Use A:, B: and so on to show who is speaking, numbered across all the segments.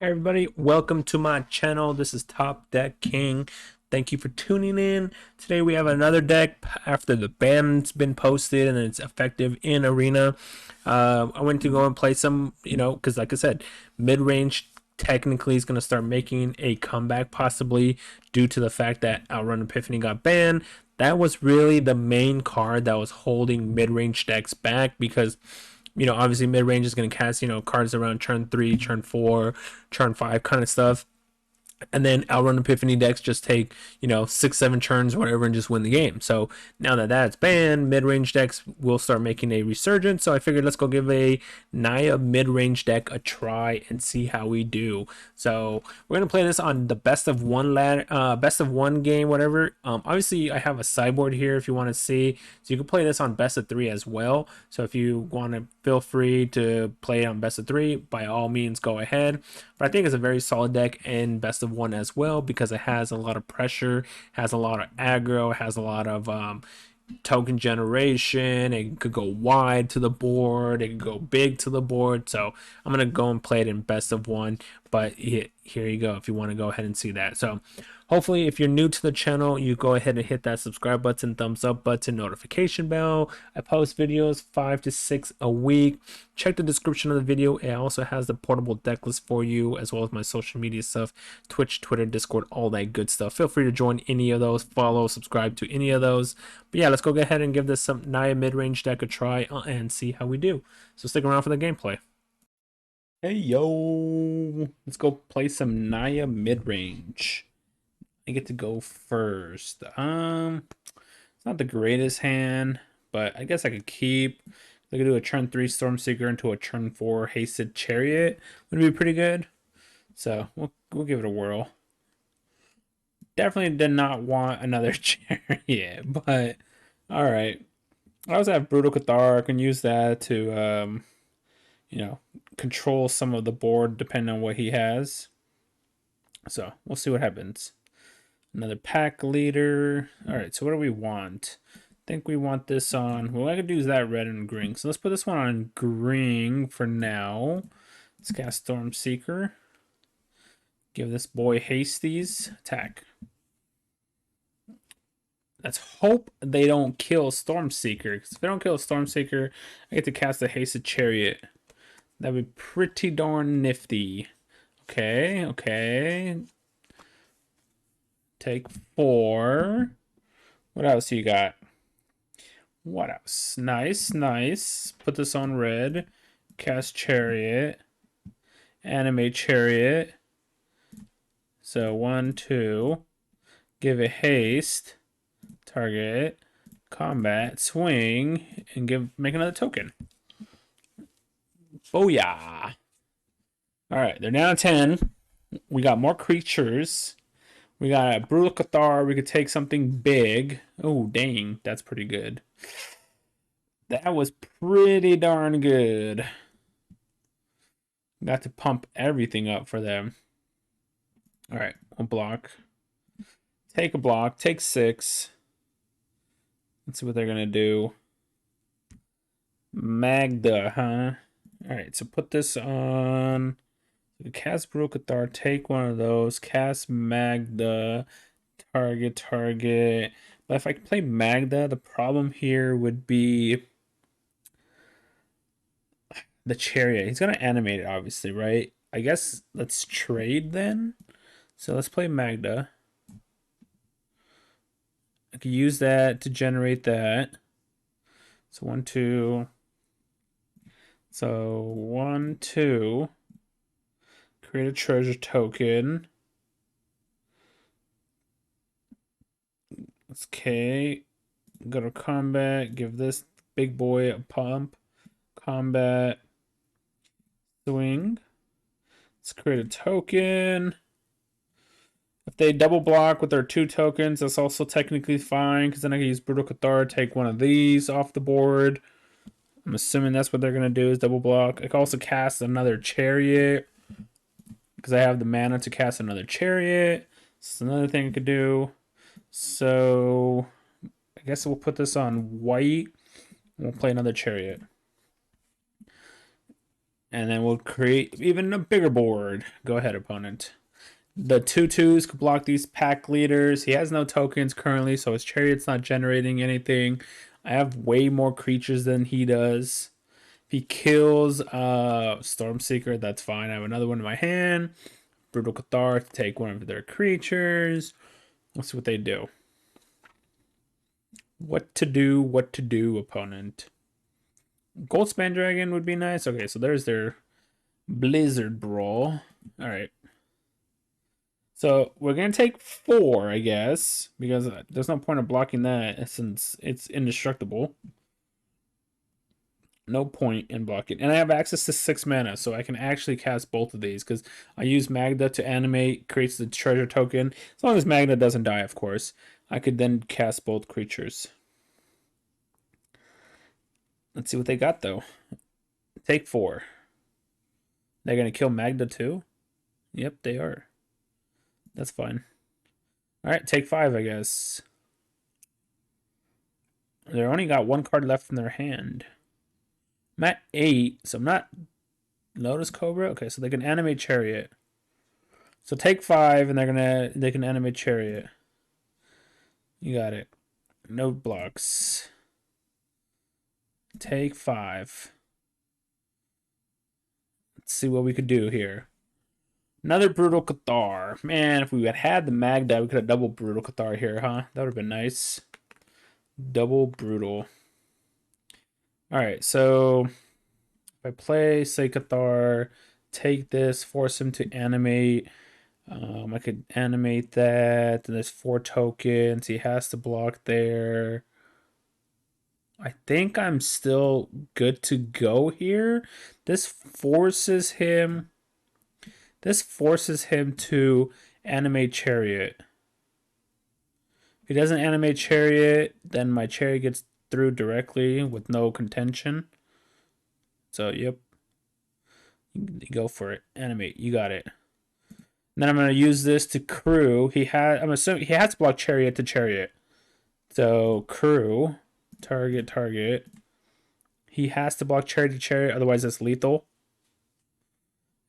A: Hi everybody, welcome to my channel. This is Top Deck King. Thank you for tuning in. Today we have another deck after the ban's been posted and it's effective in Arena. I went to go and play some, because like I said, mid-range technically is going to start making a comeback possibly due to the fact that Outrun Epiphany got banned. That was really the main card that was holding mid-range decks back because obviously mid range is going to cast, cards around turn 3, turn 4, turn 5 kind of stuff. And then Outrun Epiphany decks just take, 6, 7 turns, whatever, and just win the game. So now that that's banned, mid range decks will start making a resurgence. So I figured let's go give a Naya mid range deck a try and see how we do. So we're gonna play this on the best of one game, whatever. Obviously I have a sideboard here if you want to see. So you can play this on best of 3 as well. So if you want to, feel free to play it on best of 3. By all means, go ahead. But I think it's a very solid deck in best of 1 as well because it has a lot of pressure, has a lot of aggro, has a lot of token generation. It could go wide to the board, it could go big to the board. So I'm gonna go and play it in best of 1. But here you go if you want to go ahead and see that. So hopefully if you're new to the channel, you go ahead and hit that subscribe button, thumbs up button, notification bell. I post videos 5 to 6 a week. Check the description of the video. It also has the portable deck list for you, as well as my social media stuff, Twitch, Twitter, Discord, all that good stuff. Feel free to join any of those, follow, subscribe to any of those. But yeah, let's go ahead and give this some Naya mid-range deck a try and see how we do. So stick around for the gameplay. Hey yo, let's go play some Naya mid-range. I get to go first. It's not the greatest hand, but I guess I could keep. I could do a turn 3 Stormseeker into a turn 4 Hasted Chariot. Would be pretty good. So we'll give it a whirl. Definitely did not want another Chariot, but all right. I also have Brutal Cathar. I can use that to control some of the board depending on what he has. So we'll see what happens. Another pack leader. All right, so what do we want? I think we want this on. Well, I could use that red and green. So let's put this one on green for now. Let's cast Stormseeker. Give this boy Hasties. Attack. Let's hope they don't kill Stormseeker. Because if they don't kill Stormseeker, I get to cast a Hasted Chariot. That'd be pretty darn nifty. Okay. Take 4. What else you got? What else? Nice. Put this on red. Cast Chariot. Animate Chariot. So 1, 2. Give it haste. Target. Combat. Swing. And make another token. Booyah. Alright, they're down to 10. We got more creatures. We got a Brutal Cathar. We could take something big. Oh, dang. That's pretty good. That was pretty darn good. Got to pump everything up for them. All right, we'll block. Take a block. Take 6. Let's see what they're going to do. Magda, huh? All right, so put this on. Cast Brutal Cathar. Take one of those. Cast Magda. Target. But if I play Magda, the problem here would be the Chariot. He's going to animate it, obviously, right? I guess let's trade then. So let's play Magda. I could use that to generate that. So 1, 2. So 1, 2. Create a treasure token. Okay. Go to combat. Give this big boy a pump. Combat. Swing. Let's create a token. If they double block with their 2 tokens, that's also technically fine, because then I can use Brutal Cathar, take one of these off the board. I'm assuming that's what they're going to do is double block. I can also cast another Chariot, because I have the mana to cast another Chariot. It's another thing I could do. So I guess we'll put this on white. We'll play another Chariot. And then we'll create even a bigger board. Go ahead, opponent. The 2/2s could block these pack leaders. He has no tokens currently, so his chariot's not generating anything. I have way more creatures than he does. If he kills Stormseeker, that's fine. I have another one in my hand. Brutal Cathar to take one of their creatures. Let's see what they do. What to do, opponent. Goldspan Dragon would be nice. Okay, so there's their Blizzard Brawl. Alright. So we're going to take 4, I guess, because there's no point of blocking that since it's indestructible. No point in blocking. And I have access to 6 mana, so I can actually cast both of these because I use Magda to animate, creates the treasure token. As long as Magda doesn't die, of course. I could then cast both creatures. Let's see what they got, though. Take 4. They're going to kill Magda, too? Yep, they are. That's fine. Alright, take 5, I guess. They only got 1 card left in their hand. I'm at 8, so I'm not... Lotus Cobra? Okay, so they can animate Chariot. So take 5, and they can animate Chariot. You got it. No blocks. Take 5. Let's see what we could do here. Another Brutal Cathar. Man, if we had the Magda, we could have double Brutal Cathar here, huh? That would have been nice. Double Brutal. Alright, so if I play, say, Cathar, take this, force him to animate. I could animate that. And there's 4 tokens. He has to block there. I think I'm still good to go here. This forces him to animate Chariot. If he doesn't animate Chariot, then my Chariot gets through directly with no contention. So, yep. You go for it. Animate. You got it. And then I'm going to use this to crew. I'm assuming he has to block Chariot to Chariot. So, crew. Target. He has to block Chariot to Chariot, otherwise it's lethal.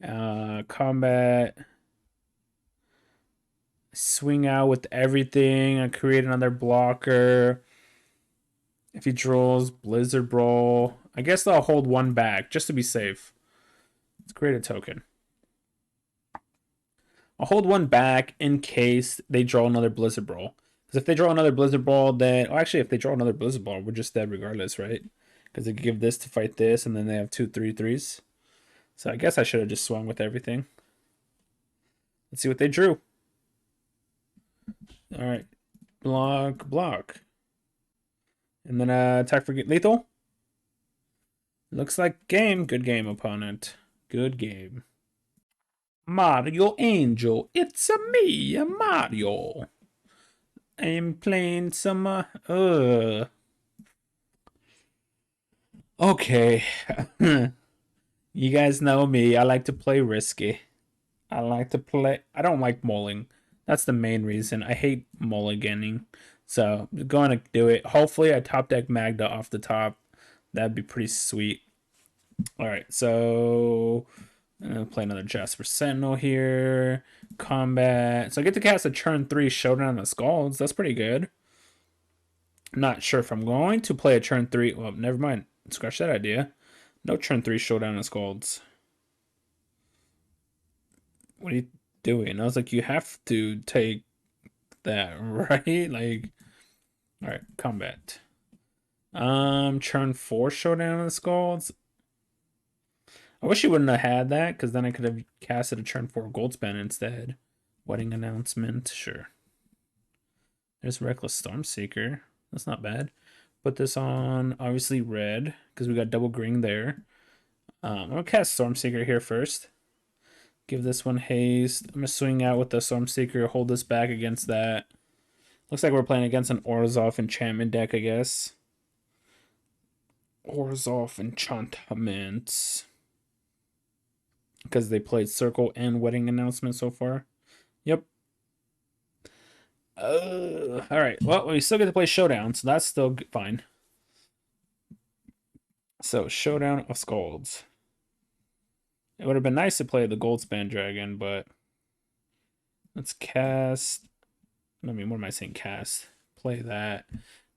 A: Combat. Swing out with everything and create another blocker. If he draws Blizzard Brawl, I guess I'll hold 1 back just to be safe. Let's create a token. I'll hold 1 back in case they draw another Blizzard Brawl. Because if they draw another Blizzard Brawl, then... Oh, actually, if they draw another Blizzard Brawl, we're just dead regardless, right? Because they give this to fight this, and then they have 2 3/3s. So I guess I should have just swung with everything. Let's see what they drew. Alright. Block. And then attack for lethal. Looks like game. Good game, opponent. Good game. Mario Angel. It's a me, Mario. I'm playing some, Okay. You guys know me. I like to play risky. I don't like mulling. That's the main reason. I hate mulliganing. So, I'm going to do it. Hopefully, I top deck Magda off the top. That'd be pretty sweet. Alright, so... I'm going to play another Jasper Sentinel here. Combat. So I get to cast a turn 3 Showdown of Skalds. That's pretty good. I'm not sure if I'm going to play a turn 3. Well, never mind. Scratch that idea. No turn 3 Showdown of Skalds. What are you doing? I was like, you have to take that, right? Like, alright, combat. Turn 4 Showdown of Skalds. I wish you wouldn't have had that, because then I could have casted a turn 4 Goldspan instead. Wedding announcement, sure. There's Reckless Stormseeker. That's not bad. Put this on, obviously, red, because we got double green there. I'm going to cast Stormseeker here first. Give this one haste. I'm going to swing out with the Stormseeker, hold this back against that. Looks like we're playing against an Orzhov Enchantment deck, I guess. Orzhov Enchantments. Because they played Circle and Wedding Announcement so far. Yep. Alright, well, we still get to play Showdown, so that's still fine. So, Showdown of Skalds. It would have been nice to play the Goldspan Dragon, but let's cast. I mean, what am I saying? Cast. Play that.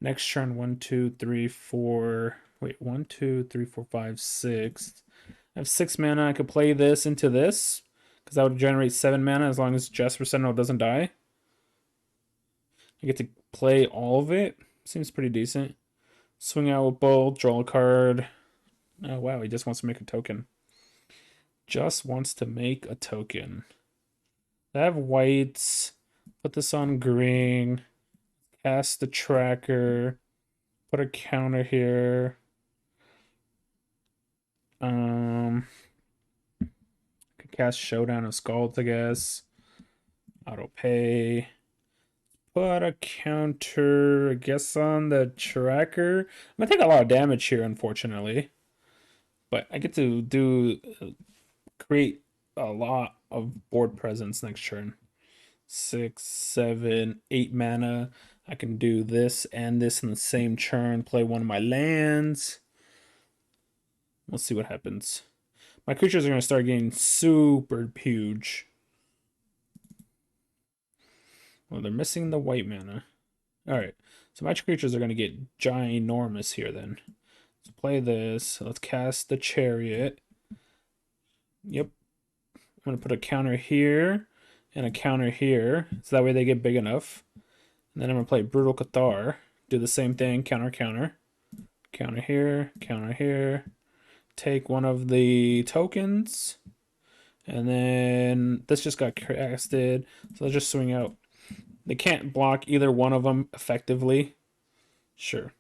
A: Next turn, 1, 2, 3, 4. Wait, 1, 2, 3, 4, 5, 6. I have 6 mana. I could play this into this because that would generate 7 mana as long as Jasper Sentinel doesn't die. I get to play all of it. Seems pretty decent. Swing out with Bolt, draw a card. Oh, wow. He just wants to make a token. Just wants to make a token. I have whites. Put this on green. Cast the tracker. Put a counter here. Could cast Showdown of Skulls, I guess. Auto pay. Put a counter, I guess, on the tracker. I'm gonna take a lot of damage here, unfortunately. But I get to create a lot of board presence next turn. 6, 7, 8 mana. I can do this and this in the same turn. Play one of my lands. We'll see what happens. My creatures are going to start getting super huge. Well, they're missing the white mana. Alright, so my creatures are going to get ginormous here then. So play this. Let's cast the Chariot. Yep. I'm going to put a counter here and a counter here, so that way they get big enough. And then I'm going to play Brutal Cathar. Do the same thing, counter, counter. Counter here, counter here. Take one of the tokens. And then this just got casted, so let's just swing out. They can't block either one of them effectively. Sure.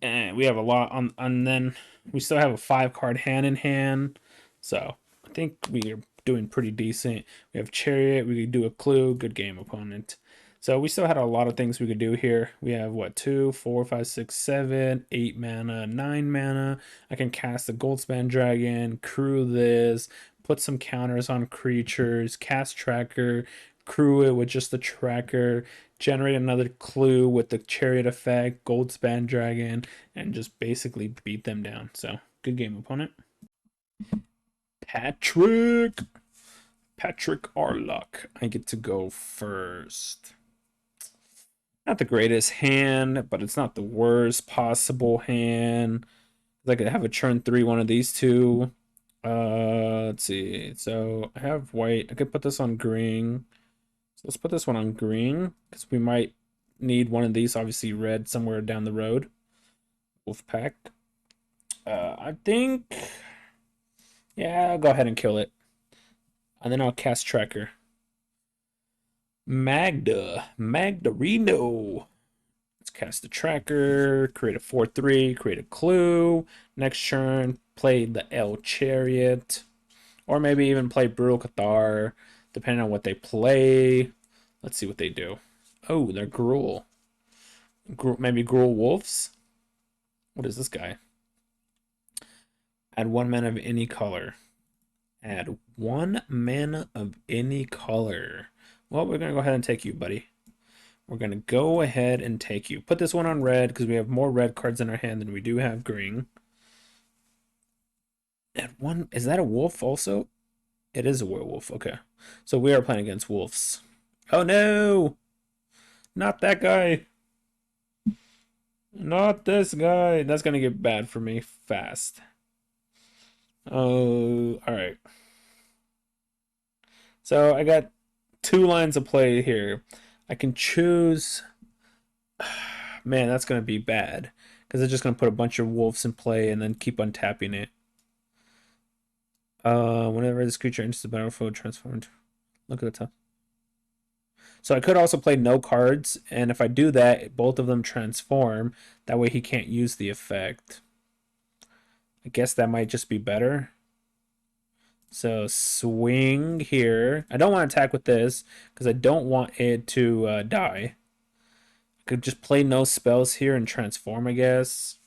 A: And we have a lot on, and then we still have a 5-card hand in hand. So I think we are doing pretty decent. We have Chariot, we could do a clue, good game opponent. So we still had a lot of things we could do here. We have what, 2, 4, 5, 6, 7, 8 mana, 9 mana. I can cast the Goldspan Dragon, crew this, put some counters on creatures, cast tracker, crew it with just the tracker, generate another clue with the Chariot effect, Goldspan Dragon, and just basically beat them down. So good game, opponent. Patrick Arluck. I get to go first. Not the greatest hand, but it's not the worst possible hand. I could have a turn 3 one of these two. Let's see. So I have white. I could put this on green. So let's put this one on green because we might need one of these. Obviously, red somewhere down the road. Wolfpack. I think. Yeah, I'll go ahead and kill it. And then I'll cast tracker. Magdarino. Let's cast the tracker, create a 4/3, create a clue. Next turn, play the El Chariot. Or maybe even play Brutal Cathar, depending on what they play. Let's see what they do. Oh, they're Gruul. Maybe Gruul Wolfs? What is this guy? Add 1 mana of any color. Add 1 mana of any color. Well, we're going to go ahead and take you, buddy. We're going to go ahead and take you. Put this one on red because we have more red cards in our hand than we do have green. Add 1. Is that a wolf also? It is a werewolf. Okay. So we are playing against wolves. Oh, no. Not that guy. Not this guy. That's going to get bad for me fast. Oh, all right. So I got 2 lines of play here. I can choose. Man, that's going to be bad because it's just going to put a bunch of wolves in play and then keep untapping it. Whenever this creature enters the battlefield, transformed. Look at the top. So I could also play no cards, and if I do that, both of them transform. That way he can't use the effect. I guess that might just be better. So swing here. I don't want to attack with this because I don't want it to die. I could just play no spells here and transform, I guess.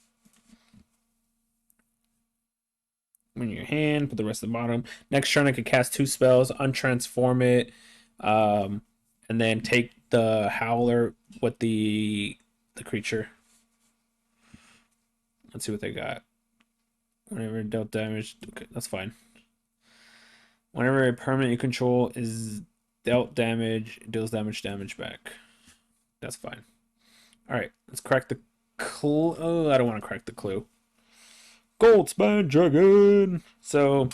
A: In your hand, put the rest at the bottom. Next turn, I could cast 2 spells, untransform it, and then take the Howler with the creature. Let's see what they got. Whenever it dealt damage, okay, that's fine. Whenever a permanent you control is dealt damage, it deals damage back. That's fine. All right, let's crack the clue. Oh, I don't want to crack the clue. Goldspan Dragon. So,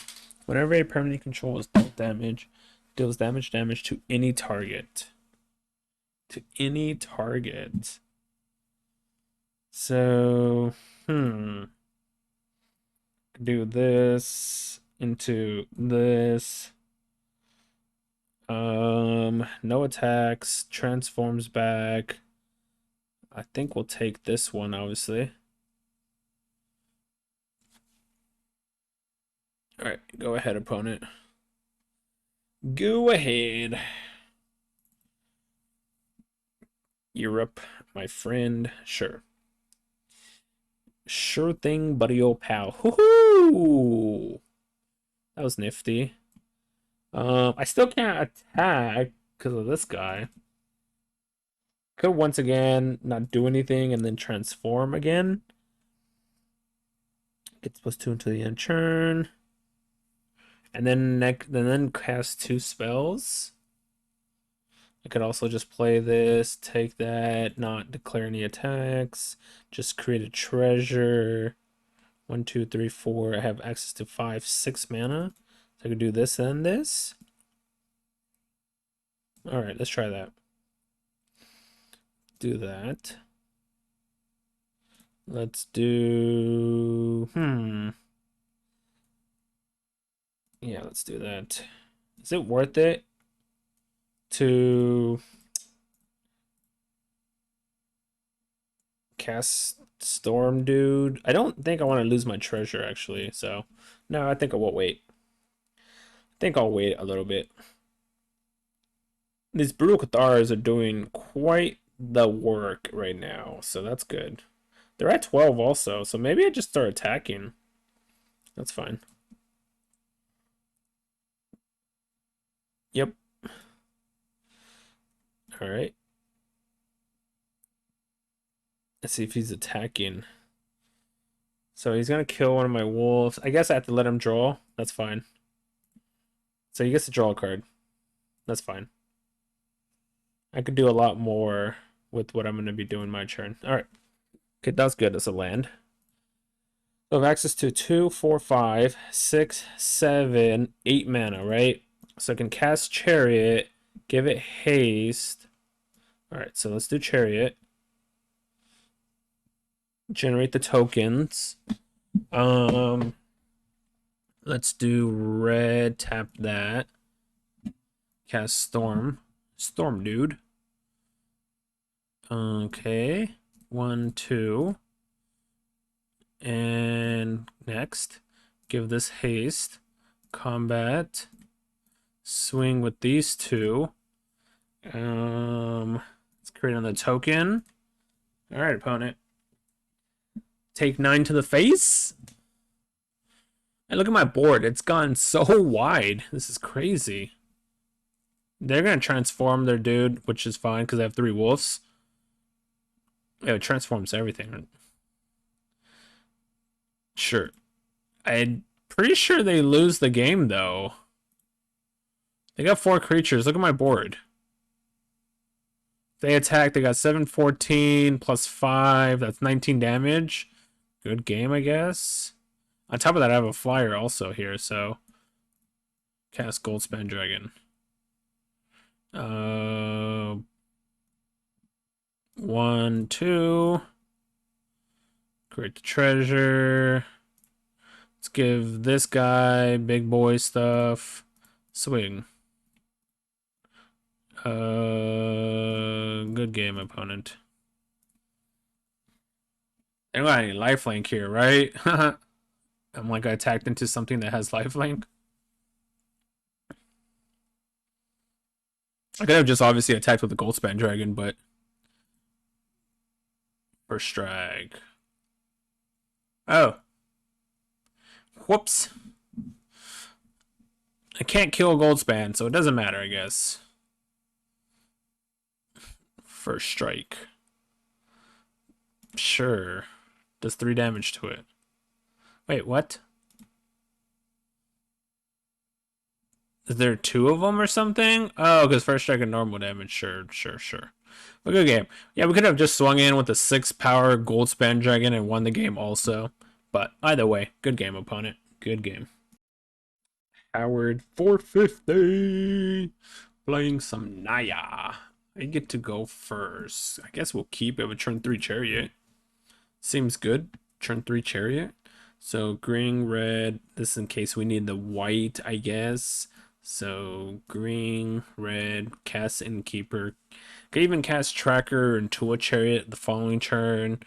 A: whenever a permanent you control is dealt damage, deals damage to any target. To any target. So, do this into this. No attacks, transforms back. I think we'll take this one, obviously. All right, go ahead, opponent. Go ahead. You're up, my friend. Sure. Sure thing, buddy old pal. Hoo-hoo! That was nifty. I still can't attack because of this guy. Could once again not do anything and then transform again. Gets +2 until the end turn. And then cast 2 spells. I could also just play this, take that, not declare any attacks, just create a treasure. 1, 2, 3, 4. I have access to 5, 6 mana. So I could do this and this. All right, let's try that. Do that. Let's do yeah, let's do that. Is it worth it to cast Storm Dude? I don't think I want to lose my treasure actually, so no, I think I will wait. I think I'll wait a little bit. These Brutal Cathars are doing quite the work right now, so that's good. They're at 12 also, so maybe I just start attacking. That's fine. Yep. All right. Let's see if he's attacking. So he's gonna kill one of my wolves. I guess I have to let him draw. That's fine. So he gets to draw a card. That's fine. I could do a lot more with what I'm gonna be doing my turn. All right. Okay, that's good. That's a land. So I have access to 2, 4, 5, 6, 7, 8 mana, right? So I can cast Chariot, give it haste. All right, so let's do Chariot. Generate the tokens. Let's do red, tap that. Cast Storm. Storm Dude. Okay. 1, 2. And next, give this haste. Combat. Swing with these 2. Let's create another token. All right, opponent. Take 9 to the face. And look at my board. It's gone so wide. This is crazy. They're going to transform their dude, which is fine because they have 3 wolves. Yeah, it transforms everything. Sure. I'm pretty sure they lose the game, though. They got 4 creatures. Look at my board. They attack. They got 7, 14 plus 5. That's 19 damage. Good game, I guess. On top of that, I have a flyer also here, so cast Goldspan Dragon. 1, 2. Create the treasure. Let's give this guy big boy stuff. Swing. Good game, opponent. I don't got any lifelink here, right? I'm like I attacked into something that has lifelink. I could have just obviously attacked with the Goldspan Dragon, but first strike. Oh. Whoops. I can't kill a Goldspan, so it doesn't matter, I guess. First strike. Sure. Does 3 damage to it. Wait, what? Is there two of them or something? Oh, because first strike and normal damage. Sure, sure, sure. A good game. Yeah, we could have just swung in with a 6-power gold span dragon and won the game also. But either way, good game, opponent. Good game. Howard 450. Playing some Naya. I get to go first. I guess we'll keep it with turn 3 Chariot. Seems good. Turn 3 Chariot. So green, red. This in case we need the white, I guess. So green, red, cast Innkeeper. Could even cast Tracker into a Chariot the following turn.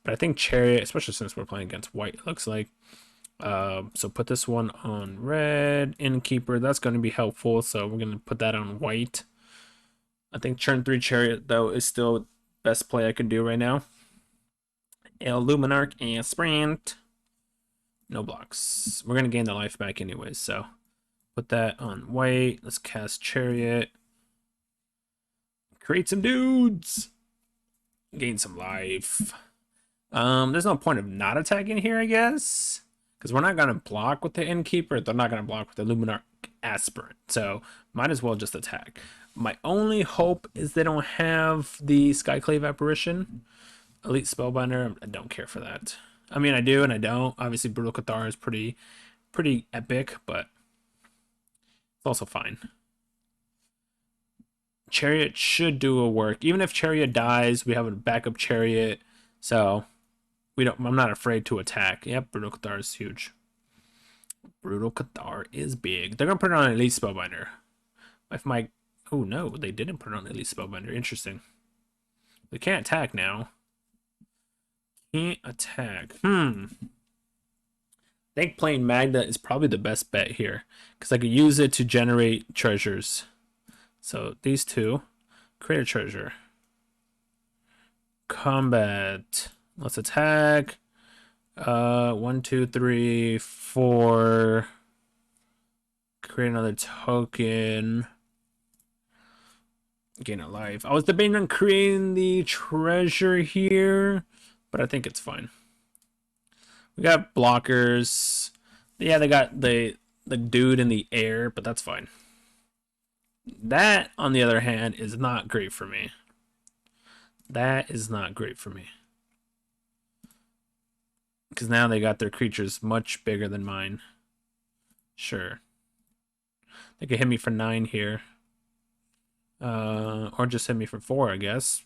A: But I think Chariot, especially since we're playing against white, it looks like. So put this one on red. Innkeeper, that's going to be helpful. So we're going to put that on white. I think turn 3 Chariot, though, is still best play I can do right now. Illuminarch and Sprint. No blocks. We're going to gain the life back anyways, so put that on white. Let's cast Chariot. Create some dudes. Gain some life. There's no point of not attacking here, I guess. Because we're not going to block with the Innkeeper. They're not going to block with the Illuminarch Aspirant. So might as well just attack. My only hope is they don't have the Skyclave Apparition. Elite Spellbinder, I don't care for that. I mean, I do and I don't. Obviously, Brutal Cathar is pretty epic, but it's also fine. Chariot should do a work. Even if Chariot dies, we have a backup Chariot. So I'm not afraid to attack. Yep, Brutal Cathar is huge. Brutal Cathar is big. They're gonna put it on Elite Spellbinder. If my oh no, they didn't put it on Elite Spellbinder. Interesting. We can't attack now. Can't attack. I think playing Magna is probably the best bet here because I could use it to generate treasures. So these two, create a treasure. Combat. Let's attack. 1, 2, 3, 4. Create another token. Gain a life. I was debating on creating the treasure here, but I think it's fine. We got blockers. Yeah, they got the dude in the air, but that's fine. That, on the other hand, is not great for me. That is not great for me. Because now they got their creatures much bigger than mine. Sure. They could hit me for 9 here. Or just hit me for 4, I guess.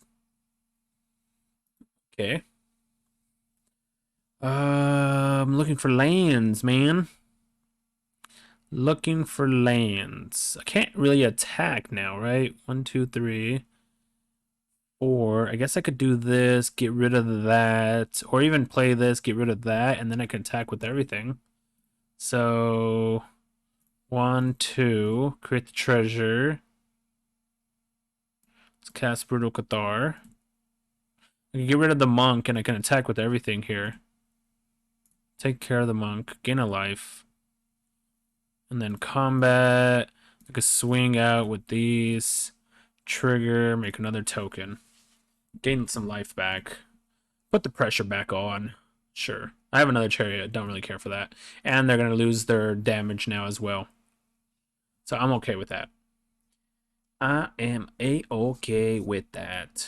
A: Okay. I'm looking for lands, man. Looking for lands. I can't really attack now, right? 1, 2, 3, 4. I guess I could do this, get rid of that, or even play this, get rid of that, and then I can attack with everything. So 1, 2, create the treasure. Let's cast Brutal Cathar. I can get rid of the monk, and I can attack with everything here. Take care of the monk, gain a life. And then combat. I could swing out with these. Trigger, make another token. Gain some life back. Put the pressure back on. Sure. I have another chariot. Don't really care for that. And they're going to lose their damage now as well. So I'm okay with that. I am a-okay with that.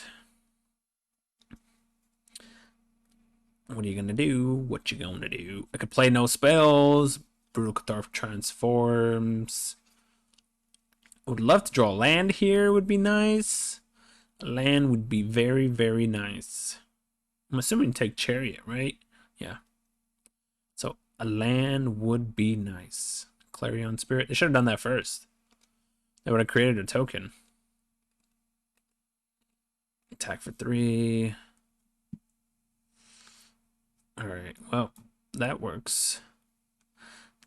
A: What are you going to do? What you going to do? I could play no spells. Brutal Cathar transforms. Would love to draw a land here. Would be nice. Land would be very, very nice. I'm assuming take Chariot, right? Yeah. So a land would be nice. Clarion Spirit. They should have done that first. They would have created a token. Attack for 3. Alright, well, that works.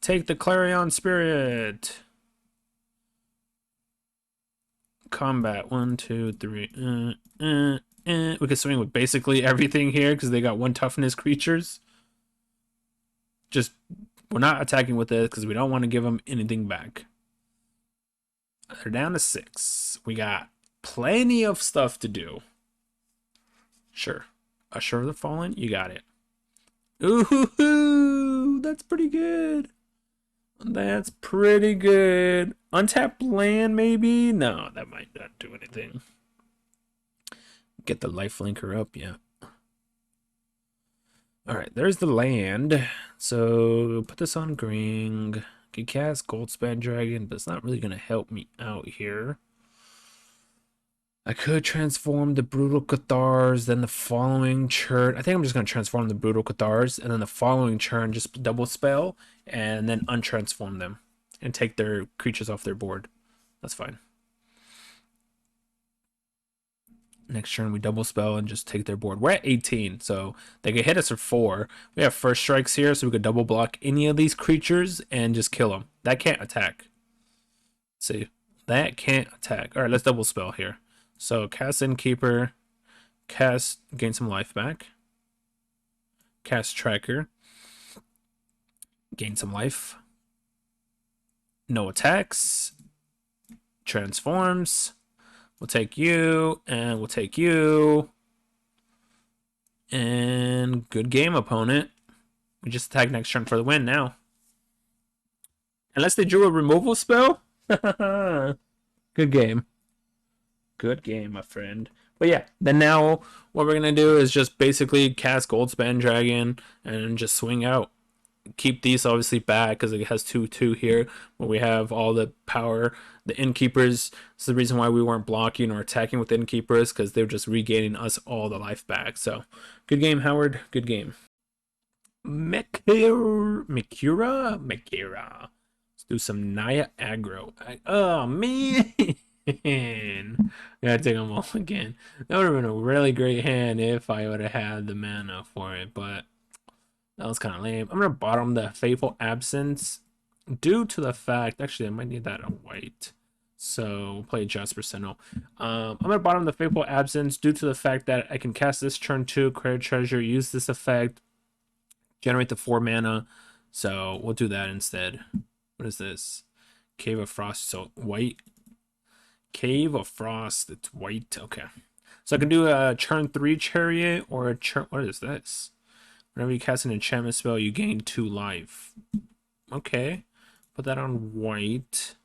A: Take the Clarion Spirit. Combat 1, 2, 3. We could swing with basically everything here because they got 1 toughness creatures. Just we're not attacking with it because we don't want to give them anything back. They're down to 6. We got plenty of stuff to do. Sure. Usher of the Fallen, you got it. Ooh, that's pretty good. That's pretty good. Untap land, maybe? No, that might not do anything. Get the lifelinker up, yeah. Alright, there's the land. So, put this on green. Can cast Goldspan Dragon, but it's not really going to help me out here. I could transform the Brutal Cathars, then the following turn. I think I'm just going to transform the Brutal Cathars, and then the following turn just double spell, and then untransform them, and take their creatures off their board. That's fine. Next turn we double spell and just take their board. We're at 18, so they can hit us for 4. We have first strikes here, so we could double block any of these creatures and just kill them. That can't attack. Let's see, that can't attack. All right, let's double spell here. So cast Innkeeper, cast gain some life back, cast Tracker, gain some life, no attacks, transforms. We'll take you, and we'll take you. And good game, opponent. We just attack next turn for the win now. Unless they drew a removal spell. Good game. Good game, my friend. But yeah, then now what we're going to do is just basically cast Goldspan Dragon and just swing out. Keep these obviously back because it has 2/2 here, where we have all the power. The Innkeepers is the reason why we weren't blocking or attacking with Innkeepers, because they're just regaining us all the life back. So good game, Howard. Good game. Mikura. Let's do some Naya Aggro. Oh man. Gotta take them all again. That would have been a really great hand if I would have had the mana for it, but that was kind of lame. I'm going to bottom the Fateful Absence due to the fact... Actually, I might need that on white. So, we'll play Jasper Sentinel. I'm going to bottom the Fateful Absence due to the fact that I can cast this turn 2, create treasure, use this effect, generate the 4 mana. So, we'll do that instead. What is this? Cave of Frost. So, white. Cave of Frost. It's white. Okay. So, I can do a turn 3 Chariot or a turn... What is this? Whenever you cast an enchantment spell, you gain 2 life. Okay. Put that on white.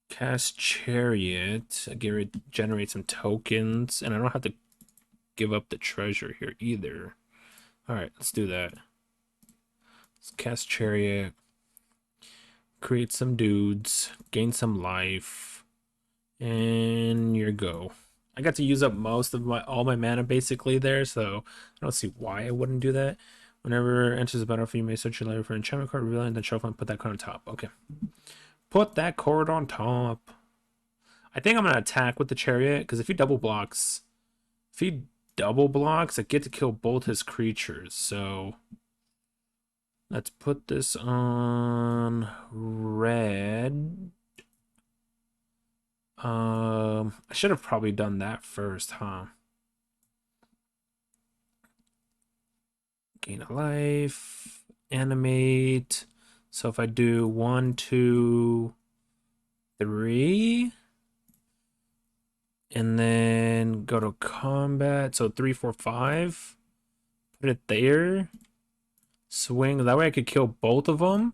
A: Cast Chariot. Generate some tokens. And I don't have to give up the treasure here either. Alright, let's do that. Let's cast Chariot. Create some dudes. Gain some life. And your go. I got to use up most of all my mana basically there, so I don't see why I wouldn't do that. Whenever enters the battlefield, you may search your library for an enchantment card, reveal it, and then shuffle and put that card on top. Okay. Put that card on top. I think I'm going to attack with the Chariot, because if he double blocks, I get to kill both his creatures. So let's put this on red. I should have probably done that first, huh? Gain a life, animate. So if I do 1, 2, 3, and then go to combat, so 3, 4, 5, put it there, swing. That way I could kill both of them.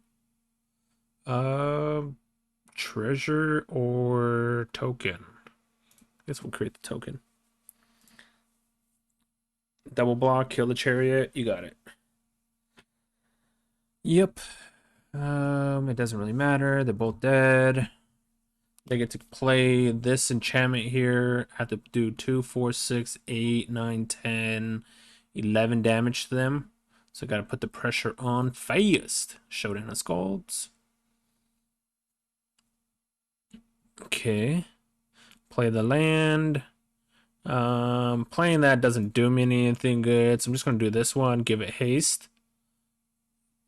A: Treasure or token? I guess we'll create the token. Double block, kill the Chariot. You got it. Yep. It doesn't really matter. They're both dead. They get to play this enchantment here. I have to do 2, 4, 6, 8, 9, 10, 11 damage to them. So I gotta put the pressure on fast. Showdown of Scalds. Okay, play the land. Playing that doesn't do me anything good, so I'm just gonna do this one, give it haste.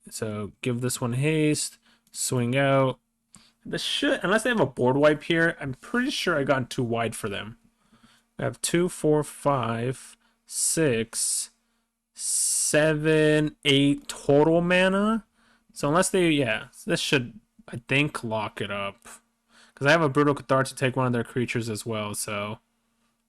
A: So give this one haste, swing out. This should, unless they have a board wipe here, I'm pretty sure I got too wide for them. I have 2, 4, 5, 6, 7, 8 total mana. So unless they, yeah, this should, I think, lock it up. Because I have a Brutal Cathar to take one of their creatures as well, so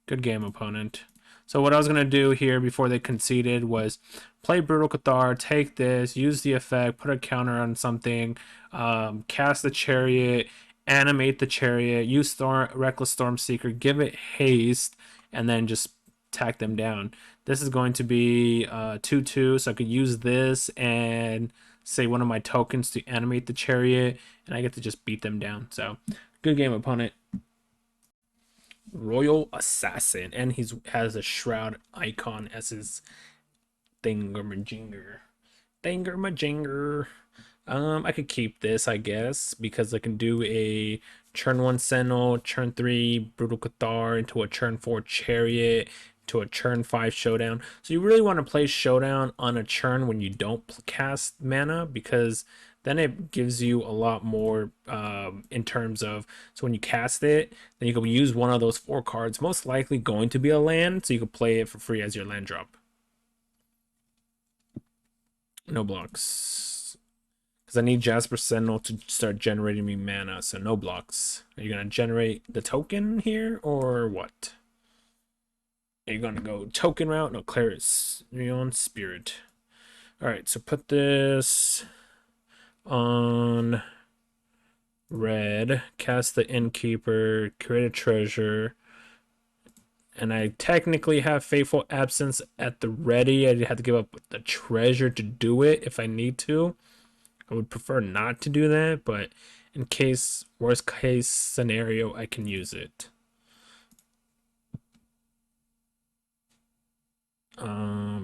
A: good game, opponent. So what I was gonna do here before they conceded was play Brutal Cathar, take this, use the effect, put a counter on something, cast the Chariot, animate the Chariot, use Reckless Stormseeker, give it haste, and then just tack them down. This is going to be 2/2, so I could use this and say one of my tokens to animate the Chariot, and I get to just beat them down. So good game, opponent. Royal Assassin, and he's has a shroud icon as his thingamajigger. Thingamajigger. I could keep this, I guess, because I can do a turn 1 Sentinel, turn 3 Brutal Cathar into a turn 4 Chariot, to a turn 5 Showdown. So you really want to play Showdown on a turn when you don't cast mana, because then it gives you a lot more in terms of, so when you cast it, then you can use one of those 4 cards, most likely going to be a land, so you can play it for free as your land drop. No blocks. Because I need Jasper Sentinel to start generating me mana, so no blocks. Are you going to generate the token here, or what? Are you going to go token route? No, Clarion Spirit. Alright, so put this on red, cast the Innkeeper, create a treasure, and I technically have Fateful Absence at the ready. I have to give up the treasure to do it if I need to. I would prefer not to do that, but in case, worst case scenario, I can use it.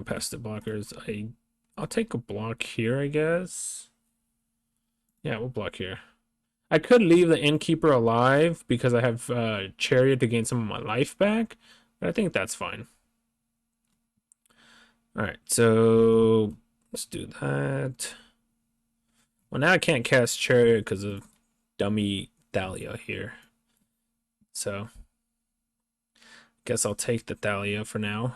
A: Past the blockers. I'll take a block here, I guess. Yeah, we'll block here. I could leave the Innkeeper alive because I have Chariot to gain some of my life back, but I think that's fine. Alright, so let's do that. Well, now I can't cast Chariot because of dummy Thalia here. So, guess I'll take the Thalia for now.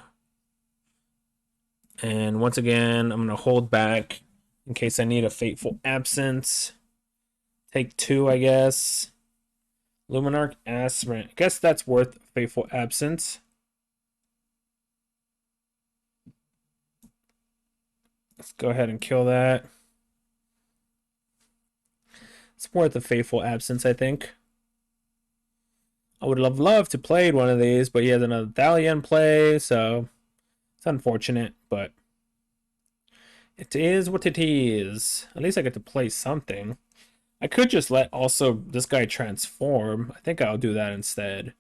A: And once again, I'm going to hold back in case I need a Fateful Absence. Take 2, I guess. Luminarch Aspirant. I guess that's worth Fateful Absence. Let's go ahead and kill that. It's worth a Fateful Absence, I think. I would have loved to play one of these, but he has another Thalia in play, so it's unfortunate, but it is what it is. At least I get to play something. I could just let also this guy transform. I think I'll do that instead.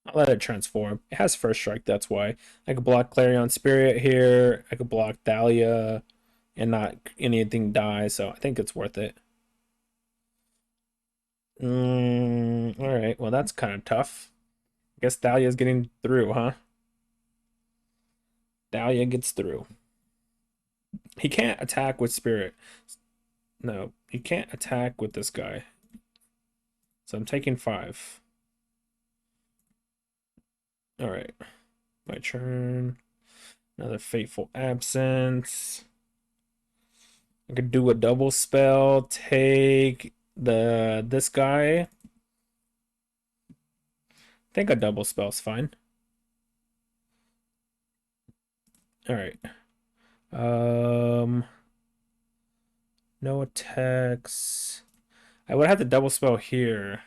A: I'll let it transform. It has first strike, that's why. I could block Clarion Spirit here. I could block Thalia and not anything die, so I think it's worth it. Alright, well that's kind of tough. I guess Thalia's getting through, huh? Thalia gets through. He can't attack with Spirit. No, he can't attack with this guy. So I'm taking 5. Alright. My turn. Another Fateful Absence. I could do a double spell. Take this guy. I think a double spell's fine. Alright. No attacks. I would have to double spell here.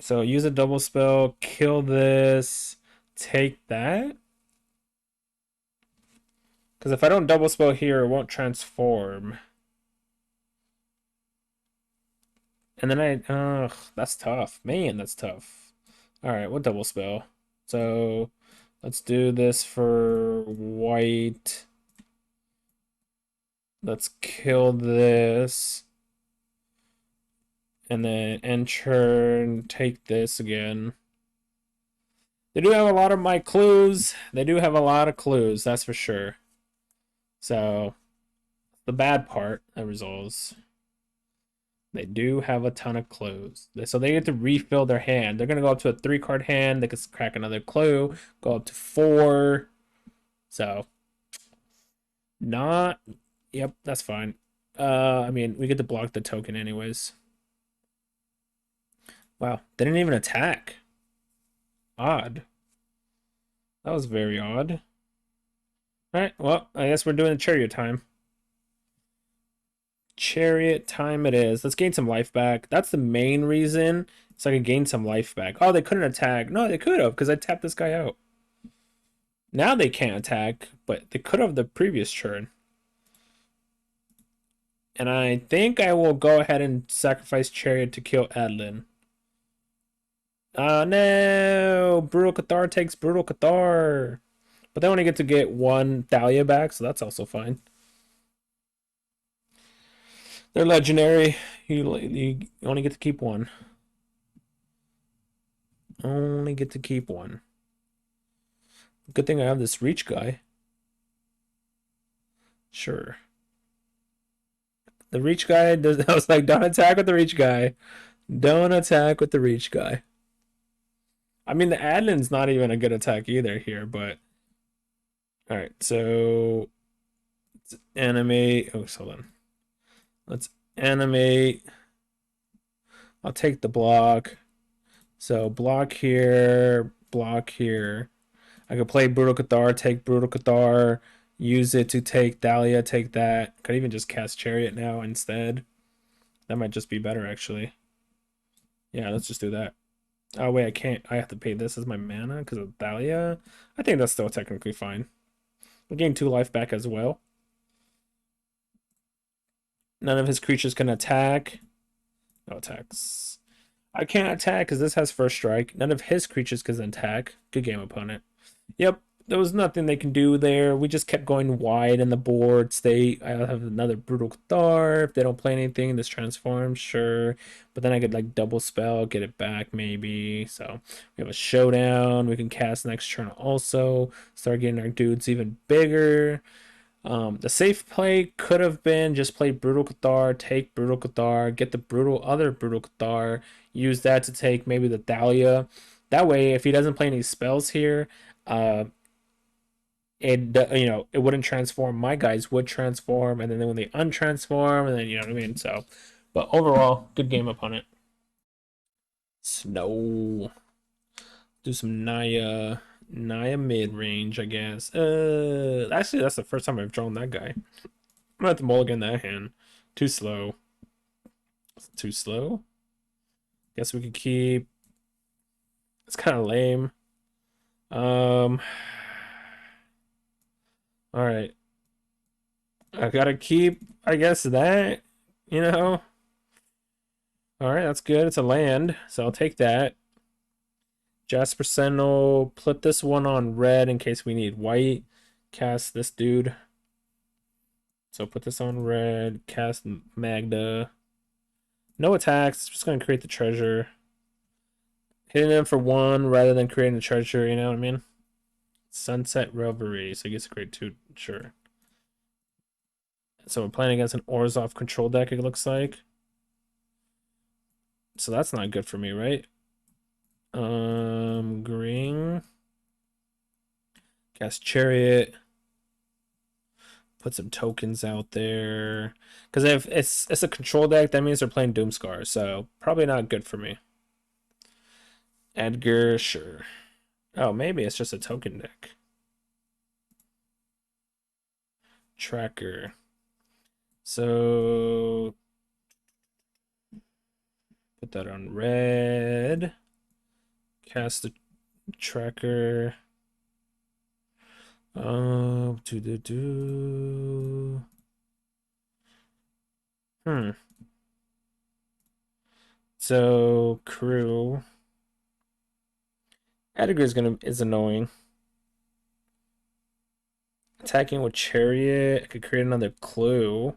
A: So use a double spell, kill this, take that. Because if I don't double spell here, it won't transform. And then that's tough. Man, that's tough. Alright, we'll double spell. So let's do this for white. Let's kill this. And then end turn, take this again. They do have a lot of my clues. They do have a lot of clues, that's for sure. So, the bad part that resolves. They do have a ton of clues. So they get to refill their hand. They're going to go up to a 3-card hand. They can crack another clue. Go up to 4. So, not... Yep, that's fine. I mean, we get to block the token anyways. Wow, they didn't even attack. Odd. That was very odd. Alright, well, I guess we're doing the chariot time. Chariot time it is. Let's gain some life back. That's the main reason. So I could gain some life back. Oh, they couldn't attack. No, they could have, because I tapped this guy out. Now they can't attack, but they could have the previous turn. And I think I will go ahead and sacrifice Chariot to kill Adlin. Oh no! Brutal Cathar takes Brutal Cathar. But they only get to get one Thalia back, so that's also fine. They're legendary. You only get to keep one. Only get to keep one. Good thing I have this Reach guy. Sure. The Reach guy does. I was like, don't attack with the Reach guy. Don't attack with the Reach guy. I mean, the Adlin's not even a good attack either here, but. Alright, so. Let's animate. Oh, hold on. Let's animate. I'll take the block. So, block here, block here. I could play Brutal Cathar, take Brutal Cathar, use it to take Thalia, take that. Could even just cast Chariot now instead. That might just be better, actually. Yeah, let's just do that. Oh, wait, I can't. I have to pay this as my mana because of Thalia. I think that's still technically fine. We'll gain 2 life back as well. None of his creatures can attack. No attacks. I can't attack because this has first strike. None of his creatures can attack. Good game, opponent. Yep, there was nothing they can do there. We just kept going wide in the board. I have another Brutal Cathar. If they don't play anything, this transforms, sure. But then I could like double spell, get it back maybe. So we have a showdown. We can cast next turn also. Start getting our dudes even bigger. The safe play could have been just play Brutal Cathar, take Brutal Cathar, get the other Brutal Cathar, use that to take maybe the Thalia. That way, if he doesn't play any spells here, uh, it wouldn't transform. My guys would transform, and then when they untransform, and then you know what I mean. So, but overall, good game opponent. Snow. Do some Naya Midrange, I guess. Actually, that's the first time I've drawn that guy. I'm gonna have to mulligan that hand. Too slow. Too slow. Guess we could keep. It's kind of lame. All right. I gotta keep. I guess that. You know. All right, that's good. It's a land, so I'll take that. Jasper Sentinel. Put this one on red in case we need white. Cast this dude. So put this on red. Cast Magda. No attacks. Just gonna create the treasure. Hitting them for 1 rather than creating the treasure. You know what I mean? Sunset Revelry. So I guess create 2. Sure. So we're playing against an Orzhov control deck. It looks like. So that's not good for me, right? Green. Cast Chariot. Put some tokens out there. Because if it's a control deck, that means they're playing Doomscar. So probably not good for me. Edgar, sure. Oh, maybe it's just a token deck. Tracker. So put that on red. Cast the tracker. Do. So crew. Edgar is annoying. Attacking with Chariot. I could create another clue.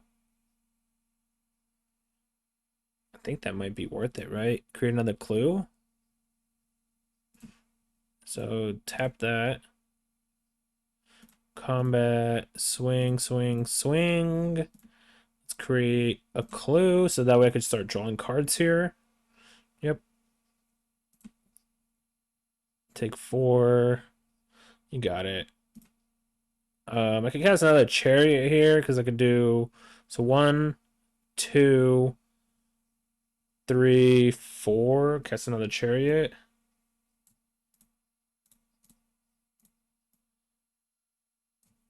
A: I think that might be worth it, right? Create another clue. So tap that. Combat. Swing, swing, swing. Let's create a clue so that way I could start drawing cards here. Yep. Take 4. You got it. I could cast another Chariot here because I could do so 1, 2, 3, 4. Cast another Chariot.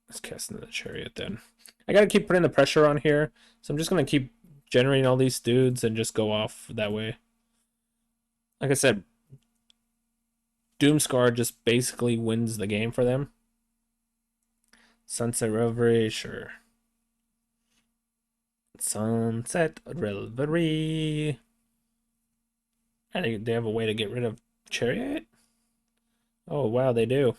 A: Let's cast into the Chariot then. I gotta keep putting the pressure on here, so I'm just gonna keep generating all these dudes and just go off that way. Like I said, Doomscar just basically wins the game for them. Sunset Reverie, sure. Sunset Reverie. I think they have a way to get rid of Chariot. Oh wow, they do.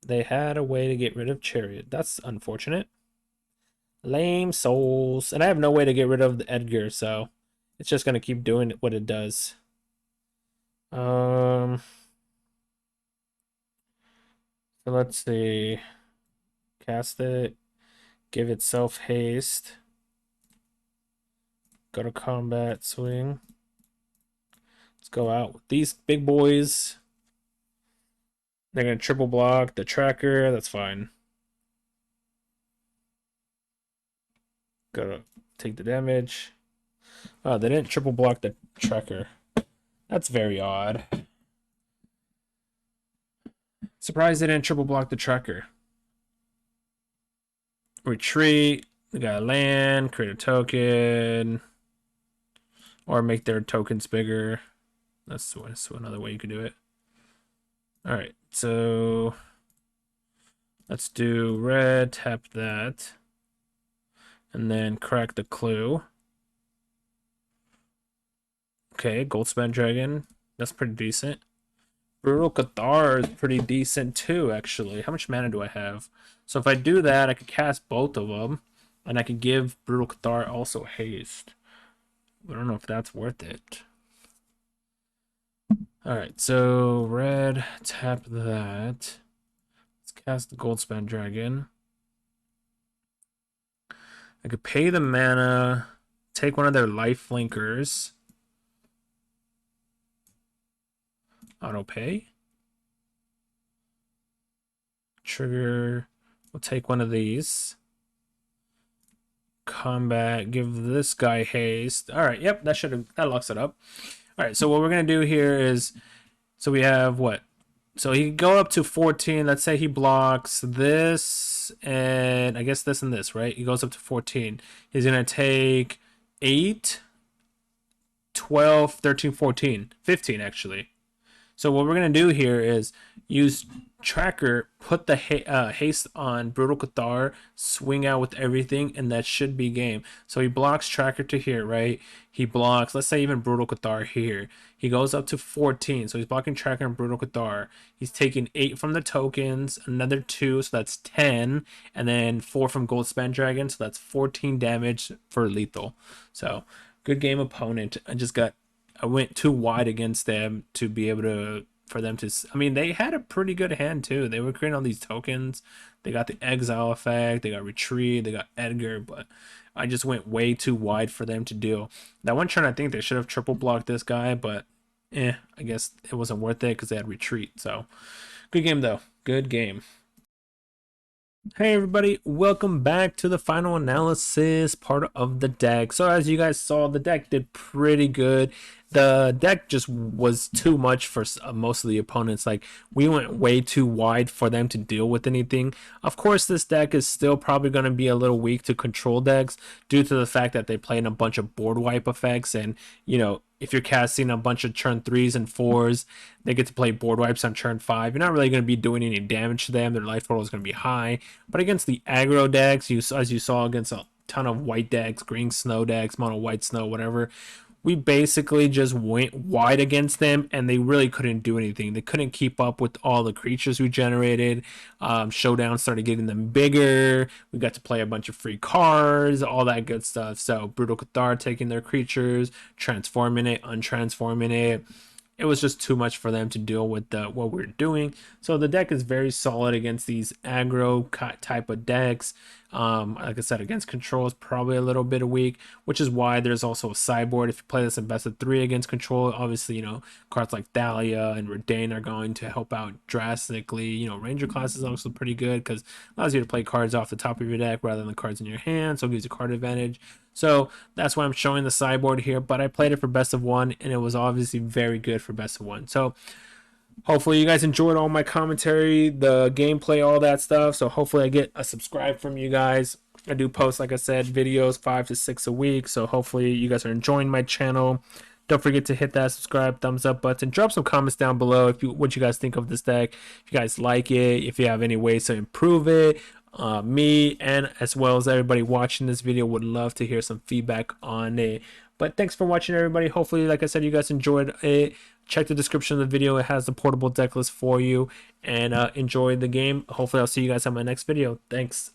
A: They had a way to get rid of Chariot. That's unfortunate. Lame souls. And I have no way to get rid of the Edgar, so it's just gonna keep doing what it does. So let's see. Cast it. Give itself haste. Go to combat, swing. Let's go out with these big boys. They're gonna triple block the tracker. That's fine. Gotta take the damage. Oh, they didn't triple block the tracker. That's very odd. Surprised they didn't triple block the tracker. Retreat. They got land, create a token, or make their tokens bigger. That's another way you could do it. All right, so let's do red, tap that, and then crack the clue. Okay, Goldspan Dragon. That's pretty decent. Brutal Cathar is pretty decent too, actually. How much mana do I have? So if I do that, I could cast both of them, and I could give Brutal Cathar also haste. I don't know if that's worth it. Alright, so red, tap that. Let's cast the Goldspan Dragon. I could pay the mana, take one of their life linkers. Auto pay. Trigger. We'll take one of these. Combat. Give this guy haste. All right. Yep. That locks it up. All right. So what we're gonna do here is, so we have what? So he can go up to 14. Let's say he blocks this and I guess this and this, right? He goes up to 14. He's gonna take 8, 12, 13, 14, 15 actually. So what we're going to do here is use Tracker, put the haste on Brutal Cathar, swing out with everything, and that should be game. So he blocks Tracker to here, right? He blocks, let's say even Brutal Cathar here. He goes up to 14, so he's blocking Tracker and Brutal Cathar. He's taking 8 from the tokens, another 2, so that's 10, and then 4 from Goldspan Dragon, so that's 14 damage for lethal. So, good game opponent. I went too wide against them to be able to, for them to, I mean, they had a pretty good hand too. They were creating all these tokens. They got the exile effect, they got retreat, they got Edgar, but I just went way too wide for them to do. That one turn, I think they should have triple blocked this guy, but I guess it wasn't worth it because they had retreat. So good game though. Good game. Hey everybody, welcome back to the final analysis part of the deck. So as you guys saw, the deck did pretty good. The deck just was too much for most of the opponents. Like, we went way too wide for them to deal with anything. Of course, this deck is still probably going to be a little weak to control decks due to the fact that they play in a bunch of board wipe effects. And, you know, if you're casting a bunch of turn 3s and 4s, they get to play board wipes on turn 5. You're not really going to be doing any damage to them. Their life total is going to be high. But against the aggro decks, as you saw against a ton of white decks, green snow decks, mono white snow, whatever, we basically just went wide against them, and they really couldn't do anything. They couldn't keep up with all the creatures we generated. Showdown started getting them bigger. We got to play a bunch of free cards, all that good stuff. So Brutal Cathar taking their creatures, transforming it, untransforming it. It was just too much for them to deal with what we're doing. So the deck is very solid against these aggro type of decks. Like I said, against control is probably a little bit weak, which is why there's also a sideboard. If you play this in best of 3 against control, obviously, you know, cards like Thalia and Redain are going to help out drastically. You know, Ranger class is also pretty good because it allows you to play cards off the top of your deck rather than the cards in your hand, so it gives you card advantage. So that's why I'm showing the sideboard here, but I played it for best of 1, and it was obviously very good for best of 1. So Hopefully you guys enjoyed all my commentary, the gameplay, all that stuff. So hopefully I get a subscribe from you guys. I do post, like I said, videos 5 to 6 a week. So hopefully you guys are enjoying my channel. Don't forget to hit that subscribe, thumbs up button. Drop some comments down below if you what you guys think of this deck. If you guys like it, if you have any ways to improve it. Me and as well as everybody watching this video would love to hear some feedback on it. But thanks for watching, everybody. Hopefully, like I said, you guys enjoyed it. Check the description of the video. It has the portable deck list for you. And enjoy the game. Hopefully, I'll see you guys on my next video. Thanks.